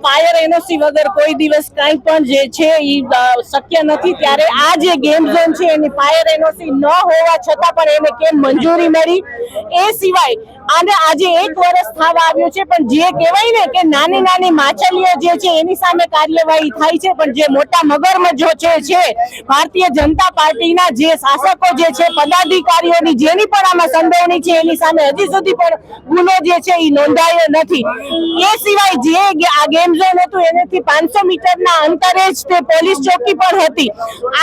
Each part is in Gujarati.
ફાયર એનઓસી વગર કોઈ દિવસ કંઈ પણ જે છે એ શક્ય નથી, ત્યારે આ જે ગેમ ઝોન છે એની ફાયર એનઓસી ન હોવા છતાં પણ એને કેમ મંજૂરી મળી, એ સિવાય આને આજે 1 વર્ષ થવા આવ્યું છે, પણ જે કહેવાય ને કે નાની નાની માછલીઓ જે છે એની સામે કાર્યવાહી થાય છે, પણ જે મોટા મગરમચ્છો છે ભારતીય જનતા પાર્ટીના જે શાસકો જે છે, પદાધિકારીઓની જેની પણ આમાં સંડોવણી છે એની સામે હજી સુધી પણ ગુનો જે છે એ નોંધાયો નથી। એ સિવાય જે આ ગેમ ઝોન હતું એનાથી 500 મીટરના અંતરે જ તે પોલીસ ચોકી પણ હતી।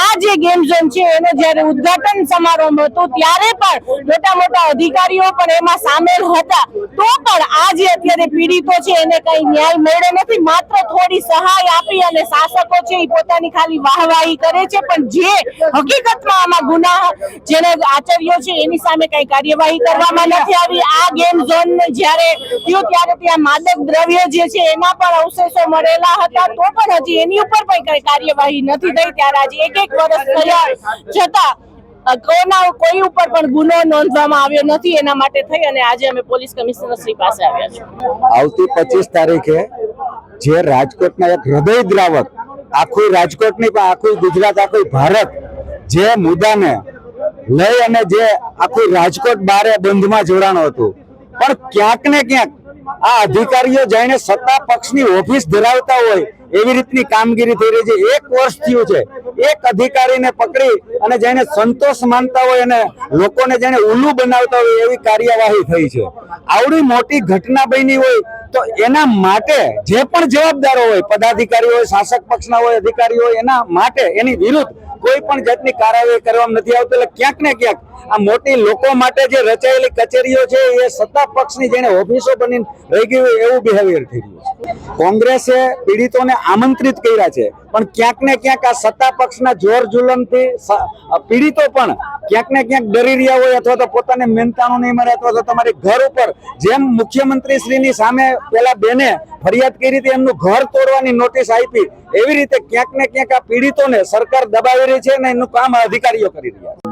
આ જે ગેમ ઝોન છે એનો જ્યારે ઉદ્ઘાટન સમારોહ હતો ત્યારે પણ મોટા મોટા અધિકારીઓ પણ એમાં સામેલ હતા, તો પણ આ જે અત્યારે પીડિતો છે એને કઈ ન્યાય મળ્યો નથી। માત્ર થોડી સહાય આપી અને શાસકો છે એ પોતાની ખાલી વાહવાહી કરે છે, પણ જે હકીકતમાં આમાં ગુનાહ જેને આચર્યો છે એની સામે કઈ કાર્યવાહી કરવામાં નથી આવી। આ ગેમ ઝોન જ્યારે થયું ત્યારે ત્યાં માદક દ્રવ્ય જે છે એના પણ અવશેષો મળેલા હતા, તો પણ હજી એની ઉપર પણ કઈ કાર્યવાહી નથી થઈ। ત્યારે આજે 1 વર્ષ થયા છતાં કોઈ ઉપર પણ ગુનો નોંધવામાં આવ્યો નથી। એના માટે થઈ અને આજે અમે પોલીસ કમિશનર શ્રી પાસે આવ્યા છીએ। આવતી 25 તારીખે જે રાજકોટના એક હૃદય દ્રાવક, આખું રાજકોટની પણ આખું ગુજરાત, આખું ભારત જે મુદ્દાને લઈ અને જે આખું રાજકોટ બારે બંધમાં જોડાણું હતું, પણ ક્યાંક ને ક્યાંક આ અધિકારીઓ જઈને સત્તા પક્ષની ઓફિસ ધરાવતા હોય એવી રીતની કામગીરી થઈ રહી છે। 1 વર્ષ થયું છે, એક અધિકારીને પકડી અને જેને સંતોષ માનતા હોય અને લોકોને જેને ઉલ્લુ બનાવતા હોય એવી કાર્યવાહી થઈ છે। આવડી મોટી ઘટના બની હોય તો એના માટે જે પણ જવાબદારો હોય, પદાધિકારી હોય, શાસક પક્ષના હોય, અધિકારીઓ હોય, એના માટે એની વિરુદ્ધ કોઈ પણ જાતની કાર્યવાહી કરવામાં નથી આવતી। એટલે ક્યાંક ને ક્યાંક આ મોટી લોકો માટે જે રચાયેલી કચેરીઓ છે એ સત્તા પક્ષની જેને ઓફિસો બની રહી ગઈ હોય એવું બિહેવિયર થઈ રહ્યું છે। કોંગ્રેસે પીડિતોને આમંત્રિત કર્યા છે, પણ ક્યાંક ને ક્યાંક આ સત્તા પક્ષના જોર જુલમથી પીડિતો પણ ક્યાંક ને ક્યાંક ડરી રહ્યા હોય, અથવા તો પોતાને મહેનતાણું નહીં મળે, અથવા તો તમારી ઘર ઉપર જેમ મુખ્યમંત્રી શ્રીની સામે પેલા બેને ફરિયાદ કરી હતી એમનું ઘર તોડવાની નોટિસ આપી, એવી રીતે ક્યાંક ને ક્યાંક આ પીડિતોને સરકાર દબાવી રહી છે અને એનું કામ અધિકારીઓ કરી રહ્યા છે।